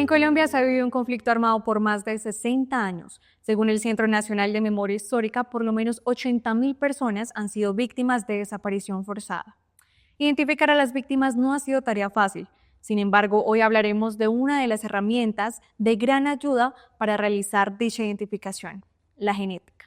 En Colombia se ha vivido un conflicto armado por más de 60 años. Según el Centro Nacional de Memoria Histórica, por lo menos 80.000 personas han sido víctimas de desaparición forzada. Identificar a las víctimas no ha sido tarea fácil. Sin embargo, hoy hablaremos de una de las herramientas de gran ayuda para realizar dicha identificación, la genética.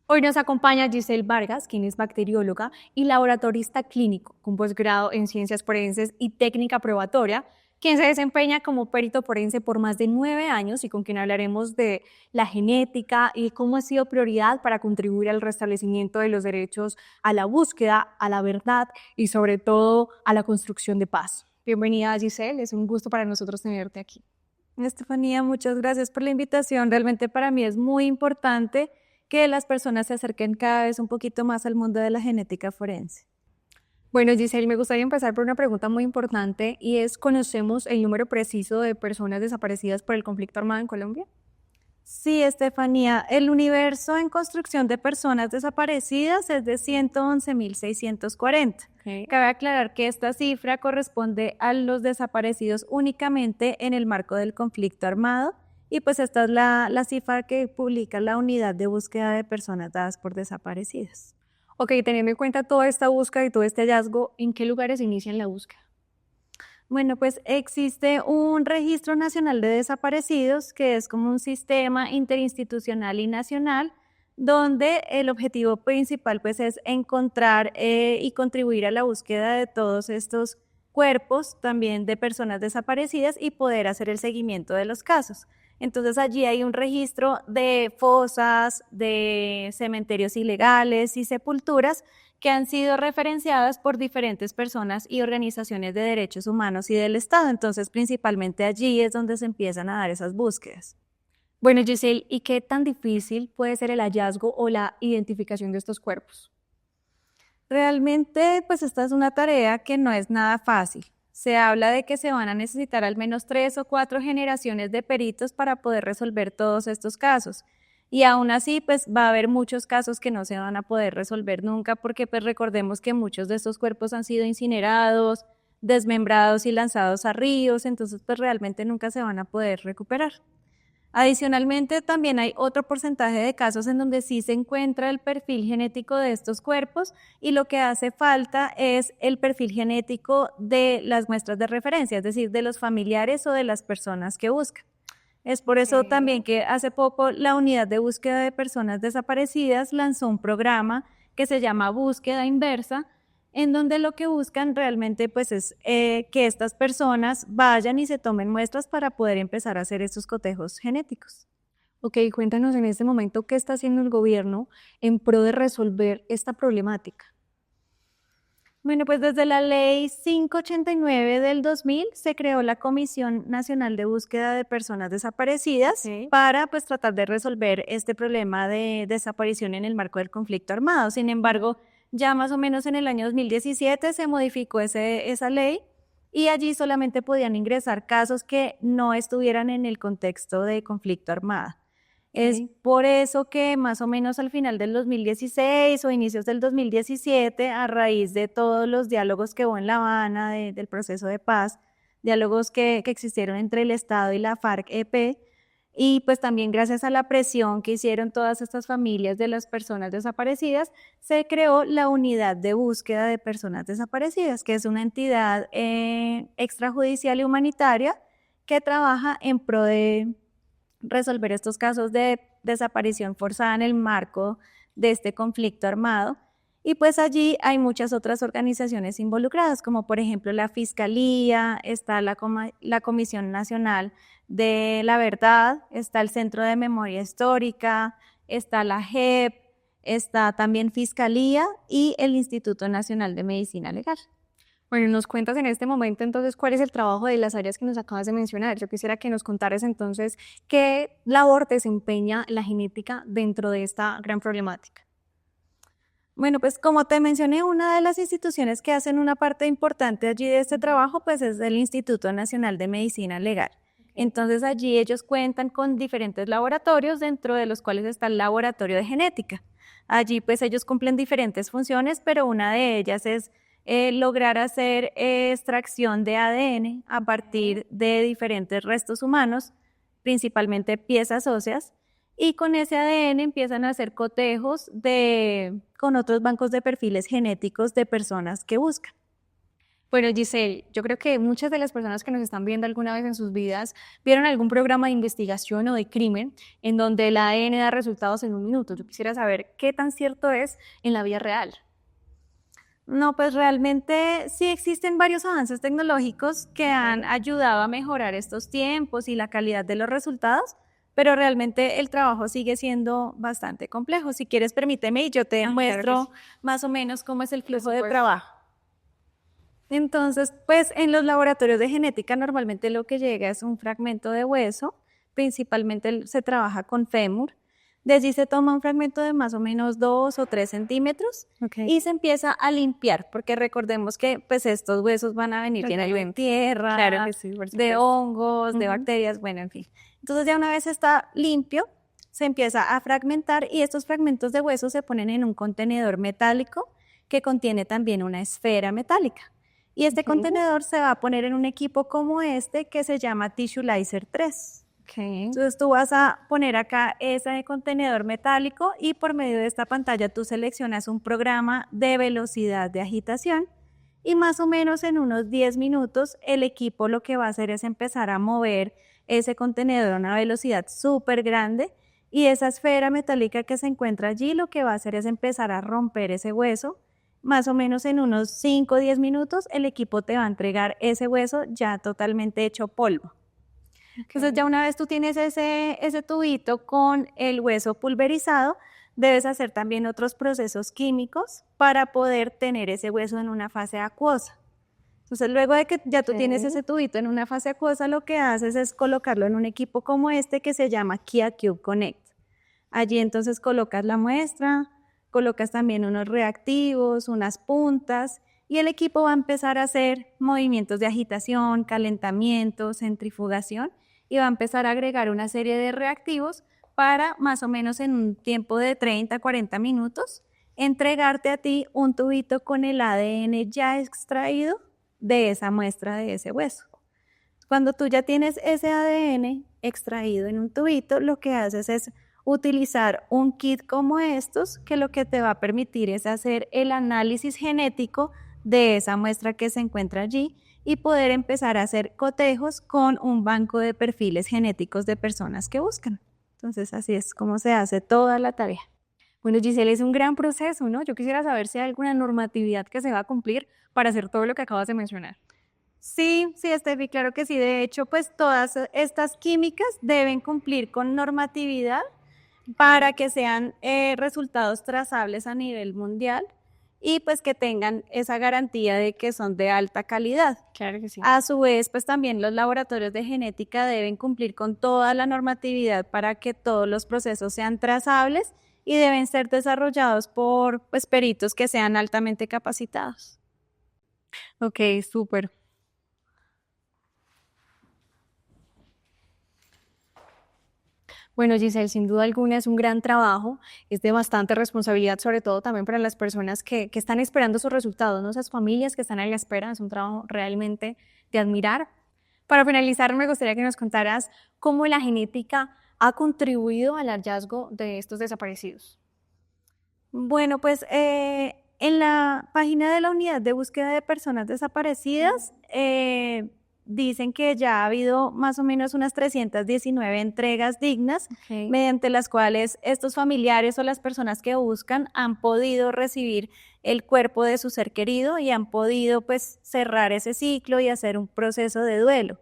Hoy nos acompaña Giselle Vargas, quien es bacterióloga y laboratorista clínico con posgrado en ciencias forenses y técnica probatoria, quien se desempeña como perito forense por más de 9 años y con quien hablaremos de la genética y cómo ha sido prioridad para contribuir al restablecimiento de los derechos a la búsqueda, a la verdad y sobre todo a la construcción de paz. Bienvenida, Giselle, es un gusto para nosotros tenerte aquí. Estefanía, muchas gracias por la invitación. Realmente para mí es muy importante que las personas se acerquen cada vez un poquito más al mundo de la genética forense. Bueno, Giselle, me gustaría empezar por una pregunta muy importante y es, ¿conocemos el número preciso de personas desaparecidas por el conflicto armado en Colombia? Sí, Estefanía, el universo en construcción de personas desaparecidas es de 111.640. Okay. Cabe aclarar que esta cifra corresponde a los desaparecidos únicamente en el marco del conflicto armado y pues esta es la cifra que publica la Unidad de Búsqueda de Personas Dadas por Desaparecidas. Ok, teniendo en cuenta toda esta búsqueda y todo este hallazgo, ¿en qué lugares inician la búsqueda? Bueno, pues existe un Registro Nacional de Desaparecidos, que es como un sistema interinstitucional y nacional, donde el objetivo principal pues es encontrar y contribuir a la búsqueda de todos estos cuerpos, también de personas desaparecidas y poder hacer el seguimiento de los casos. Entonces allí hay un registro de fosas, de cementerios ilegales y sepulturas que han sido referenciadas por diferentes personas y organizaciones de derechos humanos y del Estado. Entonces, principalmente allí es donde se empiezan a dar esas búsquedas. Bueno, Giselle, ¿y qué tan difícil puede ser el hallazgo o la identificación de estos cuerpos? Realmente, pues esta es una tarea que no es nada fácil. Se habla de que se van a necesitar al menos 3 o 4 generaciones de peritos para poder resolver todos estos casos. Y aún así, pues va a haber muchos casos que no se van a poder resolver nunca porque pues recordemos que muchos de estos cuerpos han sido incinerados, desmembrados y lanzados a ríos, entonces pues realmente nunca se van a poder recuperar. Adicionalmente, también hay otro porcentaje de casos en donde sí se encuentra el perfil genético de estos cuerpos y lo que hace falta es el perfil genético de las muestras de referencia, es decir, de los familiares o de las personas que buscan. Es por eso también que hace poco la Unidad de Búsqueda de Personas Desaparecidas lanzó un programa que se llama Búsqueda Inversa, en donde lo que buscan realmente pues es que estas personas vayan y se tomen muestras para poder empezar a hacer estos cotejos genéticos. Ok, cuéntanos en este momento qué está haciendo el gobierno en pro de resolver esta problemática. Bueno, pues desde la Ley 589 del 2000 se creó la Comisión Nacional de Búsqueda de Personas Desaparecidas para pues tratar de resolver este problema de desaparición en el marco del conflicto armado. Sin embargo, ya más o menos en el año 2017 se modificó esa ley y allí solamente podían ingresar casos que no estuvieran en el contexto de conflicto armado. Es por eso que más o menos al final del 2016 o inicios del 2017, a raíz de todos los diálogos que hubo en La Habana, del proceso de paz, diálogos que existieron entre el Estado y la FARC-EP, y pues también gracias a la presión que hicieron todas estas familias de las personas desaparecidas, se creó la Unidad de Búsqueda de Personas Desaparecidas, que es una entidad extrajudicial y humanitaria que trabaja en pro de resolver estos casos de desaparición forzada en el marco de este conflicto armado. Y pues allí hay muchas otras organizaciones involucradas, como por ejemplo la Fiscalía, está la Comisión Nacional de la Verdad, está el Centro de Memoria Histórica, está la JEP, está también Fiscalía y el Instituto Nacional de Medicina Legal. Bueno, nos cuentas en este momento entonces cuál es el trabajo de las áreas que nos acabas de mencionar. Yo quisiera que nos contaras entonces qué labor desempeña la genética dentro de esta gran problemática. Bueno, pues como te mencioné, una de las instituciones que hacen una parte importante allí de este trabajo pues es el Instituto Nacional de Medicina Legal. Entonces allí ellos cuentan con diferentes laboratorios, dentro de los cuales está el laboratorio de genética. Allí pues ellos cumplen diferentes funciones, pero una de ellas es lograr hacer extracción de ADN a partir de diferentes restos humanos, principalmente piezas óseas, y con ese ADN empiezan a hacer cotejos con otros bancos de perfiles genéticos de personas que buscan. Bueno, Giselle, yo creo que muchas de las personas que nos están viendo alguna vez en sus vidas vieron algún programa de investigación o de crimen en donde el ADN da resultados en un minuto. Yo quisiera saber qué tan cierto es en la vida real. No, pues realmente sí existen varios avances tecnológicos que han ayudado a mejorar estos tiempos y la calidad de los resultados, pero realmente el trabajo sigue siendo bastante complejo. Si quieres, permíteme y yo te muestro más o menos cómo es el flujo de trabajo. Entonces, pues en los laboratorios de genética normalmente lo que llega es un fragmento de hueso, principalmente se trabaja con fémur. De allí se toma un fragmento de más o menos 2 o 3 centímetros y se empieza a limpiar, porque recordemos que pues estos huesos van a venir llenos de tierra, Claro que sí, de hongos, de bacterias, bueno, en fin. Entonces ya una vez está limpio, se empieza a fragmentar y estos fragmentos de hueso se ponen en un contenedor metálico que contiene también una esfera metálica. Y este contenedor se va a poner en un equipo como este que se llama Tissuelizer 3. Entonces tú vas a poner acá ese contenedor metálico y por medio de esta pantalla tú seleccionas un programa de velocidad de agitación y más o menos en unos 10 minutos el equipo lo que va a hacer es empezar a mover ese contenedor a una velocidad súper grande y esa esfera metálica que se encuentra allí lo que va a hacer es empezar a romper ese hueso. Más o menos en unos 5 o 10 minutos el equipo te va a entregar ese hueso ya totalmente hecho polvo. Entonces ya una vez tú tienes ese tubito con el hueso pulverizado, debes hacer también otros procesos químicos para poder tener ese hueso en una fase acuosa. Entonces luego de que ya tú tienes ese tubito en una fase acuosa, lo que haces es colocarlo en un equipo como este que se llama KiaCube Connect. Allí entonces colocas la muestra, colocas también unos reactivos, unas puntas y el equipo va a empezar a hacer movimientos de agitación, calentamiento, centrifugación y va a empezar a agregar una serie de reactivos para más o menos en un tiempo de 30 a 40 minutos entregarte a ti un tubito con el ADN ya extraído de esa muestra de ese hueso. Cuando tú ya tienes ese ADN extraído en un tubito, lo que haces es utilizar un kit como estos que lo que te va a permitir es hacer el análisis genético de esa muestra que se encuentra allí y poder empezar a hacer cotejos con un banco de perfiles genéticos de personas que buscan. Entonces así es como se hace toda la tarea. Bueno, Giselle, es un gran proceso, ¿no? Yo quisiera saber si hay alguna normatividad que se va a cumplir para hacer todo lo que acabas de mencionar. Sí, Estefi, claro que sí. De hecho, pues todas estas químicas deben cumplir con normatividad para que sean resultados trazables a nivel mundial y pues que tengan esa garantía de que son de alta calidad. Claro que sí. A su vez, pues también los laboratorios de genética deben cumplir con toda la normatividad para que todos los procesos sean trazables y deben ser desarrollados por pues, peritos que sean altamente capacitados. Ok, súper. Bueno, Giselle, sin duda alguna es un gran trabajo, es de bastante responsabilidad, sobre todo también para las personas que están esperando sus resultados, ¿no? Esas familias que están a la espera, es un trabajo realmente de admirar. Para finalizar, me gustaría que nos contaras cómo la genética ha contribuido al hallazgo de estos desaparecidos. Bueno, pues en la página de la Unidad de Búsqueda de Personas Desaparecidas dicen que ya ha habido más o menos unas 319 entregas dignas, mediante las cuales estos familiares o las personas que buscan han podido recibir el cuerpo de su ser querido y han podido pues cerrar ese ciclo y hacer un proceso de duelo.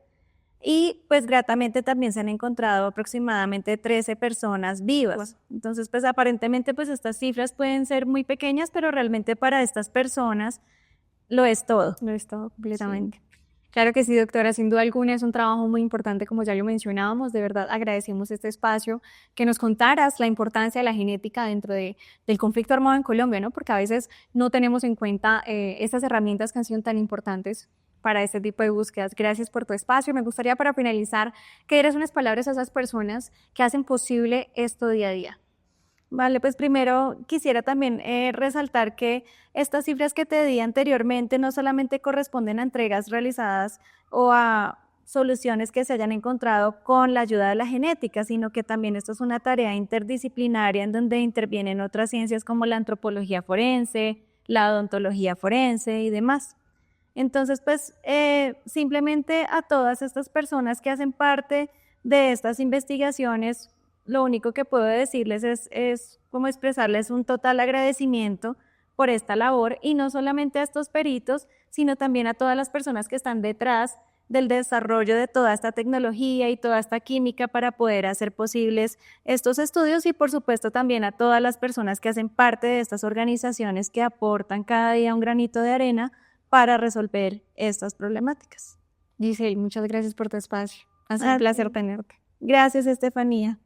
Y pues gratamente también se han encontrado aproximadamente 13 personas vivas. Entonces pues aparentemente pues estas cifras pueden ser muy pequeñas, pero realmente para estas personas lo es todo. Lo es todo completamente. Sí. Claro que sí, doctora, sin duda alguna es un trabajo muy importante, como ya lo mencionábamos. De verdad agradecemos este espacio, que nos contaras la importancia de la genética dentro del conflicto armado en Colombia, ¿no? Porque a veces no tenemos en cuenta estas herramientas que han sido tan importantes para este tipo de búsquedas. Gracias por tu espacio. Me gustaría, para finalizar, que dieras unas palabras a esas personas que hacen posible esto día a día. Vale, pues primero quisiera también resaltar que estas cifras que te di anteriormente no solamente corresponden a entregas realizadas o a soluciones que se hayan encontrado con la ayuda de la genética, sino que también esto es una tarea interdisciplinaria en donde intervienen otras ciencias como la antropología forense, la odontología forense y demás. Entonces, pues simplemente a todas estas personas que hacen parte de estas investigaciones, lo único que puedo decirles es como expresarles un total agradecimiento por esta labor y no solamente a estos peritos, sino también a todas las personas que están detrás del desarrollo de toda esta tecnología y toda esta química para poder hacer posibles estos estudios y por supuesto también a todas las personas que hacen parte de estas organizaciones que aportan cada día un granito de arena para resolver estas problemáticas. Giselle, muchas gracias por tu espacio. Ha sido un placer tenerte. Gracias, Estefanía.